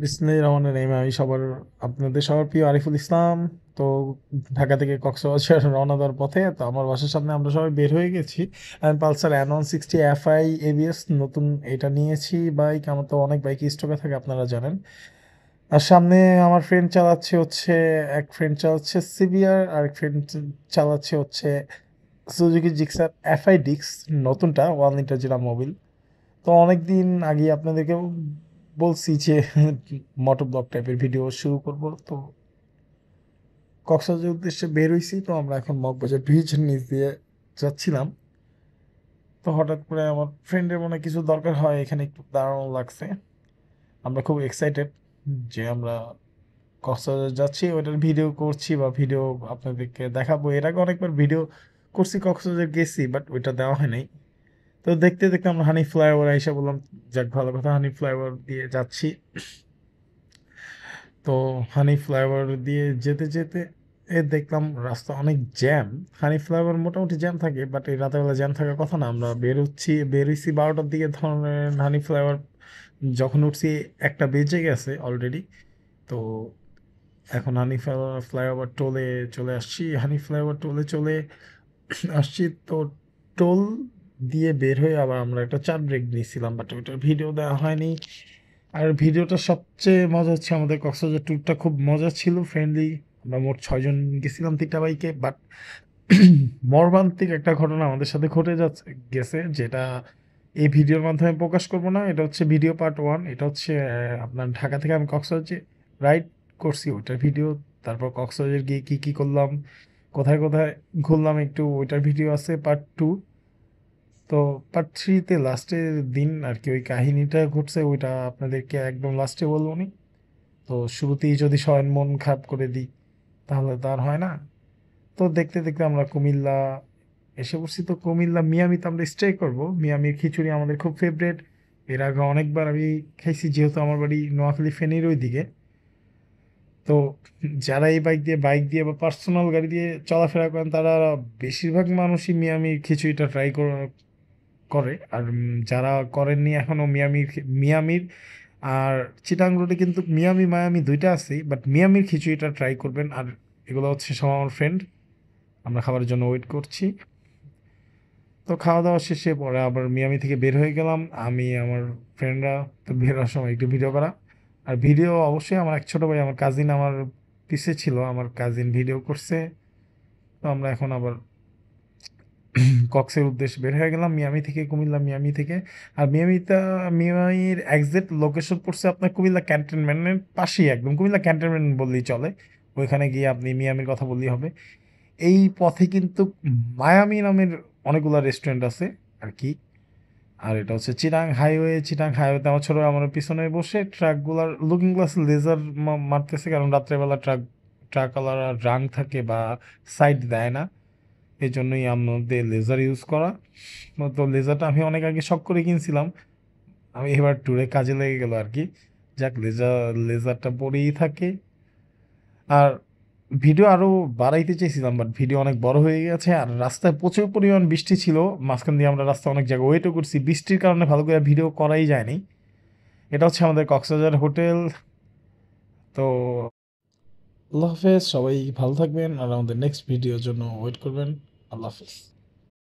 বিসমিল্লাহির রহমানির রহিম। আপনাদের সবার প্রিয় আরিফুল ইসলাম। তো ঢাকা থেকে কক্সবাজার রওনা দেওয়ার পথে তো আমার বাসার সামনে আমরা সবাই বের হয়ে গেছি। আমি পালসার N160 FI ABS নতুন এটা নিয়েছি বাইক। আমার তো অনেক বাইক স্টকে থাকে, আপনারা জানেন। আর সামনে আমার ফ্রেন্ড চালাচ্ছে হচ্ছে, এক ফ্রেন্ড চালাচ্ছে সিবিআর, আর এক ফ্রেন্ড চালাচ্ছে হচ্ছে সুজুকি জিক্সার FI ডিক্স, নতুনটা 1 লিটার যেটা মোবিল। তো অনেকদিন আগে আপনাদেরকে বলছি যে মোটো ব্লগ টাইপের ভিডিও শুরু করব। তো কক্সবাজারের উদ্দেশ্যে বের হইছি। তো আমরা এখন মগবাজার ব্রিজের নিচ দিয়ে যাচ্ছিলাম। তো হঠাৎ করে আমার ফ্রেন্ডের মনে কিছু দরকার হয়, এখানে একটু দাঁড়ানো লাগছে। আমরা খুব এক্সাইটেড যে আমরা কক্সবাজার যাচ্ছি, ওইটার ভিডিও করছি বা ভিডিও আপনাদেরকে দেখাবো। এর আগে অনেকবার ভিডিও করছি, কক্সবাজার গেছি, বাট ওইটা দেওয়া হয় নাই। তো দেখতে দেখতে আমরা হানি ফ্লাইওভার এসে বললাম, যাক ভালো কথা, হানি ফ্লাইওভার দিয়ে যাচ্ছি। তো হানি ফ্লাইওভার দিয়ে যেতে যেতে দেখলাম রাস্তা অনেক জ্যাম। হানি ফ্লাইওভার মোটামুটি জ্যাম থাকে, বাট এই রাতেরবেলা জ্যাম থাকার কথা না। আমরা বেরোইছি 12টার দিকে, ধরনের হানি ফ্লাইওভার যখন উঠছি একটা বেজে গেছে অলরেডি। তো এখন হানি ফ্লাইওভার টোলে চলে আসছি। হানি ফ্লাইওভার টোলে চলে আসছি। তো টোল দিয়ে বের হয়ে আবার আমরা একটা চার ব্রেক নিয়েছিলাম, বাট ওইটার ভিডিও দেওয়া হয়নি। আর ভিডিওটা সবচেয়ে মজা হচ্ছে, আমাদের কক্সবাজার ট্যুরটা খুব মজা ছিল, ফ্রেন্ডলি। আমরা মোট 6 জন গেছিলাম 3টা বাইকে, বাট মর্মান্তিক একটা ঘটনা আমাদের সাথে গেছে, যেটা এই ভিডিওর মাধ্যমে প্রকাশ করব না। এটা হচ্ছে ভিডিও পার্ট 1। এটা হচ্ছে আপনার ঢাকা থেকে আমি কক্সবাজার রাইড করছি ওইটার ভিডিও। তারপর কক্সবাজার গিয়ে কী কী করলাম, কোথায় কোথায় ঘুরলাম, একটু ওইটার ভিডিও আছে পার্ট 2। তো পার্ট 3-তে লাস্টের দিন আর কি ওই কাহিনীটা ঘটছে, ওইটা আপনাদেরকে একদম লাস্টে বলবো নি। তো শুরুতেই যদি সবাই মন খারাপ করে দিই তাহলে তো আর হয় না। তো দেখতে দেখতে আমরা কুমিল্লা এসে পড়ছি। তো কুমিল্লা মিয়ামিতে আমরা স্টে করব। মিয়ামির খিচুড়ি আমাদের খুব ফেভারেট। এর আগে অনেকবার আমি খাইছি, যেহেতু আমার বাড়ি নোয়াখালী ফেনীর ওই দিকে। তো যারা এই বাইক দিয়ে বা পার্সোনাল গাড়ি দিয়ে চলাফেরা করেন, তারা বেশিরভাগ মানুষই মিয়ামির খিচুড়িটা ট্রাই করে। আর যারা করেননি এখনও মিয়ামির আর চিটাং রোডে কিন্তু মিয়ামি মায়ামি দুইটা আছেই, বাট মিয়ামির খিচুড়িটা ট্রাই করবেন। আর এগুলো হচ্ছে সব আমার ফ্রেন্ড, আমরা খাবারের জন্য ওয়েট করছি। তো খাওয়া দাওয়া শেষে পরে আবার মিয়ামি থেকে বের হয়ে গেলাম আমি আমার ফ্রেন্ডরা। তো বের হওয়ার সময় একটু ভিডিও করা, আর ভিডিও অবশ্যই আমার এক ছোটো ভাই, আমার কাজিন আমার পিছে ছিল, আমার কাজিন ভিডিও করছে। তো আমরা এখন আবার কক্সের উদ্দেশ্যে বের হয়ে গেলাম মিয়ামি থেকে, কুমিল্লা মিয়ামি থেকে। আর মিয়ামির এক্সাক্ট লোকেশন পড়ছে আপনার কুমিল্লা ক্যান্টনমেন্টের পাশেই, একদম কুমিল্লা ক্যান্টনমেন্ট বললেই চলে। ওইখানে গিয়ে আপনি মিয়ামির কথা বললেই হবে। এই পথে কিন্তু মায়ামি নামের অনেকগুলো রেস্টুরেন্ট আছে আর কি। আর এটা হচ্ছে চিটাং হাইওয়েতে আমার ছোট আমার পিছনে বসে ট্রাকগুলার লুকিং গ্লাস লেজার মারতেছে, কারণ রাত্রেবেলা ট্রাকওয়ালারা ড্রাঙ্ক থাকে বা সাইড দেয় না। এই জন্যই আমাদের লেজার ইউজ করা। তো লেজারটা আমি অনেক আগে শখ করে কিনছিলাম, আমি এবার ট্যুরে কাজে লেগে গেল আর কি। যাক, লেজারটা পরেই থাকে। আর ভিডিও আরও বাড়াইতে চেয়েছিলাম, বাট ভিডিও অনেক বড় হয়ে গেছে। আর রাস্তায় প্রচুর পরিমাণ বৃষ্টি ছিল, মাঝখান দিয়ে আমরা রাস্তা অনেক জায়গায় ওয়েটও করছি, বৃষ্টির কারণে ভালো করে ভিডিও করাই যায়নি। এটা হচ্ছে আমাদের কক্সবাজার হোটেল। তো আল্লাহ হাফেজ, সবাই ভালো থাকবেন আর আমাদের নেক্সট ভিডিওর জন্য ওয়েট করবেন। আল্লাহ হাফেজ।